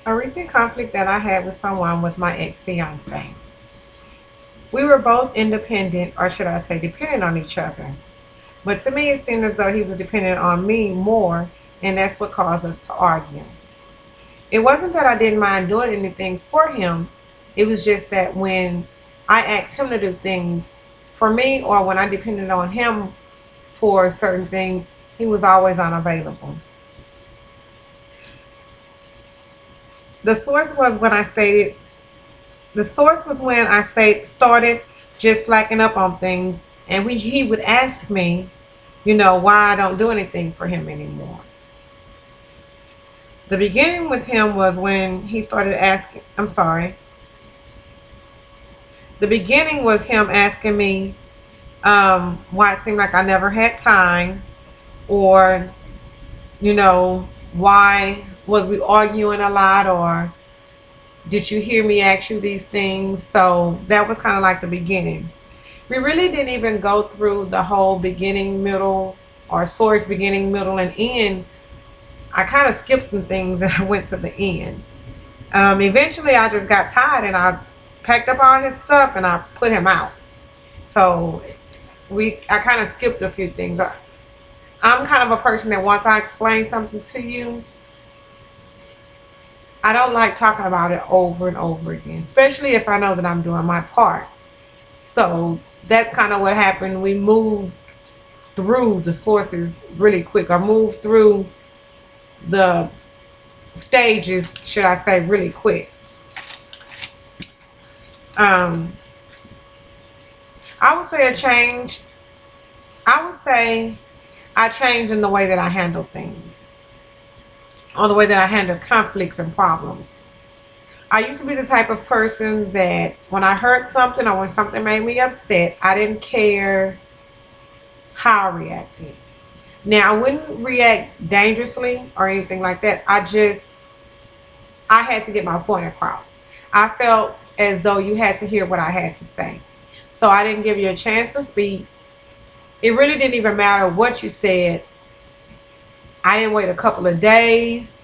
A recent conflict that I had with someone was my ex-fiance. We were both independent, or should I say dependent on each other. But to me, it seemed as though he was dependent on me more, and that's what caused us to argue. It wasn't that I didn't mind doing anything for him, it was just that when I asked him to do things for me, or when I depended on him for certain things, he was always unavailable. The source was when I stated The source was when I started just slacking up on things, and he would ask me, why I don't do anything for him anymore. The beginning with him was when he started asking. I'm sorry. The beginning was him asking me why it seemed like I never had time, or why was we arguing a lot, or did you hear me ask you these things? So that was kind of like the beginning. We really didn't even go through the whole beginning, middle, or source, beginning, middle, and end. I kind of skipped some things and I went to the end. Eventually, I just got tired and I packed up all his stuff and I put him out. So I kind of skipped a few things. I'm kind of a person that once I explain something to you, I don't like talking about it over and over again, especially if I know that I'm doing my part. So that's kind of what happened. We moved through the sources really quick, or moved through the stages, should I say, really quick. Um, I would say a change. I would say I changed in the way that I handle things, or the way that I handle conflicts and problems. I used to be the type of person that when I heard something or when something made me upset, I didn't care how I reacted. Now, I wouldn't react dangerously or anything like that. I had to get my point across. I felt as though you had to hear what I had to say. So I didn't give you a chance to speak. It really didn't even matter what you said. I didn't wait a couple of days.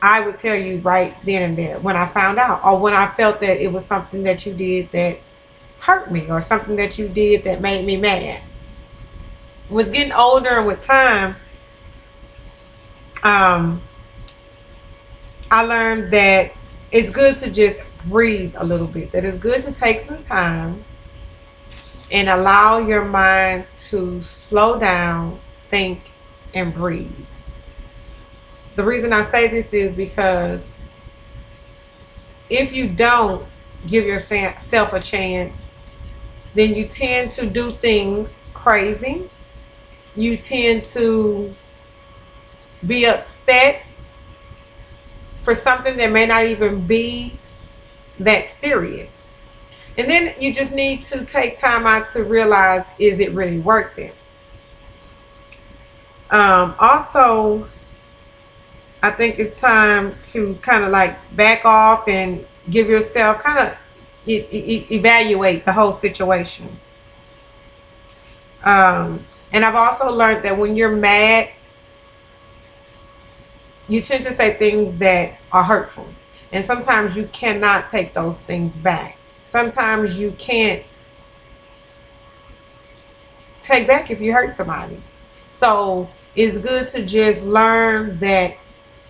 I would tell you right then and there when I found out, or when I felt that it was something that you did that hurt me, or something that you did that made me mad. With getting older and with time, um, I learned that it's good to just breathe a little bit. That it's good to take some time and allow your mind to slow down, think, and breathe. The reason I say this is because if you don't give yourself a chance, then you tend to do things crazy. You tend to be upset for something that may not even be that serious. And then you just need to take time out to realize, is it really worth it? Also, I think it's time to kind of like back off and give yourself kind of evaluate the whole situation. And I've also learned that when you're mad, you tend to say things that are hurtful. And sometimes you cannot take those things back. Sometimes you can't take back if you hurt somebody. So it's good to just learn that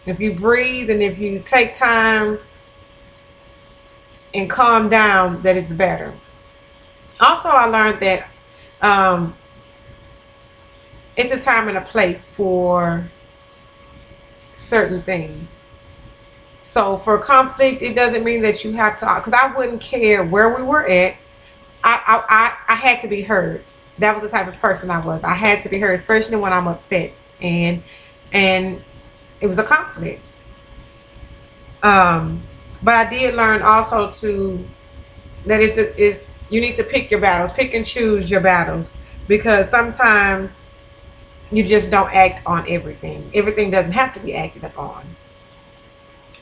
if you breathe and if you take time and calm down, that it's better. Also, I learned that um, it's a time and a place for certain things. So for conflict, it doesn't mean that you have to, because I wouldn't care where we were at. I had to be heard. That was the type of person I was. I had to be heard, especially when I'm upset, and it was a conflict. Um, but I did learn also to that it's you need to pick your battles, pick and choose your battles, because sometimes you just don't act on everything. Everything doesn't have to be acted upon.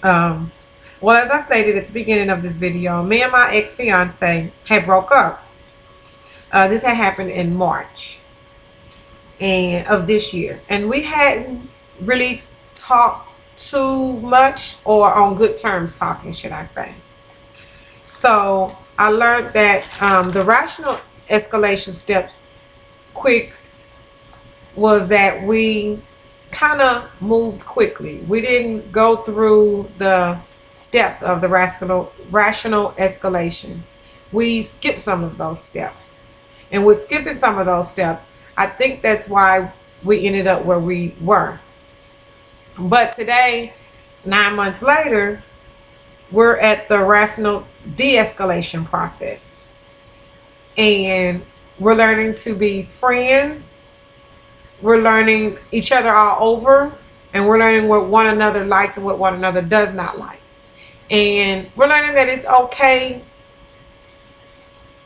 Um, well, as I stated at the beginning of this video, me and my ex-fiance had broke up. This had happened in March and of this year, and we hadn't really talked too much, or on good terms talking, should I say. So I learned that the rational escalation steps quick was that we kind of moved quickly. We didn't go through the steps of the rational escalation. We skipped some of those steps. And with skipping some of those steps, I think that's why we ended up where we were. But today, 9 months later, we're at the rational de-escalation process. And we're learning to be friends. We're learning each other all over. And we're learning what one another likes and what one another does not like. And we're learning that it's okay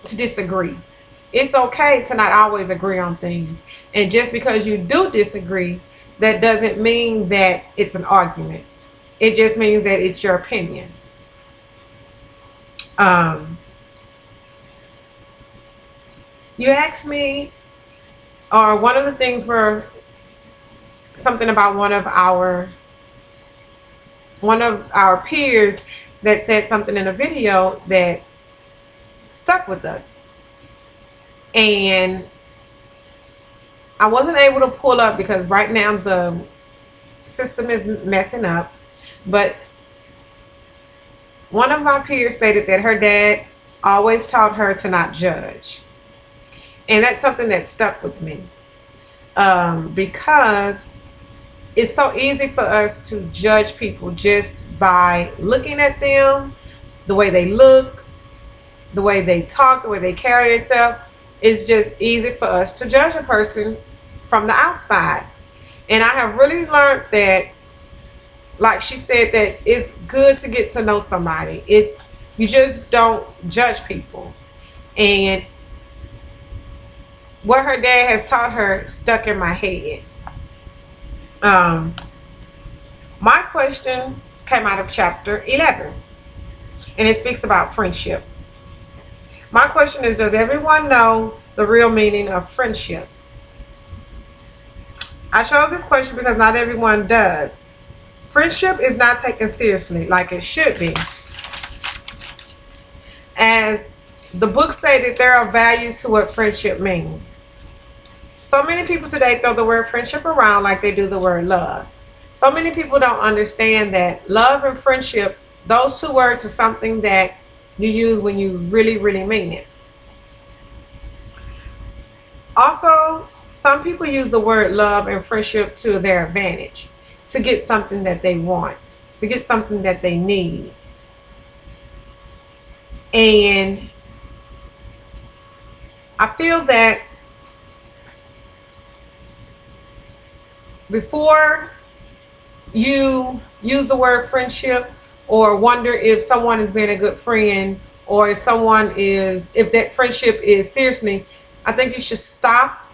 to disagree. It's okay to not always agree on things. And just because you do disagree, that doesn't mean that it's an argument. It just means that it's your opinion. You asked me, or one of the things were something about one of our peers that said something in a video that stuck with us. And I wasn't able to pull up because right now the system is messing up. But one of my peers stated that her dad always taught her to not judge. And that's something that stuck with me. Because it's so easy for us to judge people just by looking at them, the way they look, the way they talk, the way they carry themselves. It's just easy for us to judge a person from the outside. And I have really learned that, like she said, that it's good to get to know somebody. You just don't judge people. And what her dad has taught her stuck in my head. My question came out of chapter 11, and it speaks about friendship. My question is, does everyone know the real meaning of friendship? I chose this question because not everyone does. Friendship is not taken seriously like it should be. As the book stated, there are values to what friendship means. So many people today throw the word friendship around like they do the word love. So many people don't understand that love and friendship, those two words are something that you use when you really, really mean it. Also, some people use the word love and friendship to their advantage, to get something that they want, to get something that they need. And I feel that before you use the word friendship or wonder if someone is being a good friend or if that friendship is seriously, I think you should stop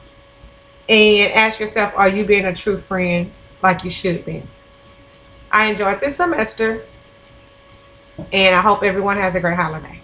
and ask yourself, are you being a true friend like you should be? I enjoyed this semester, and I hope everyone has a great holiday.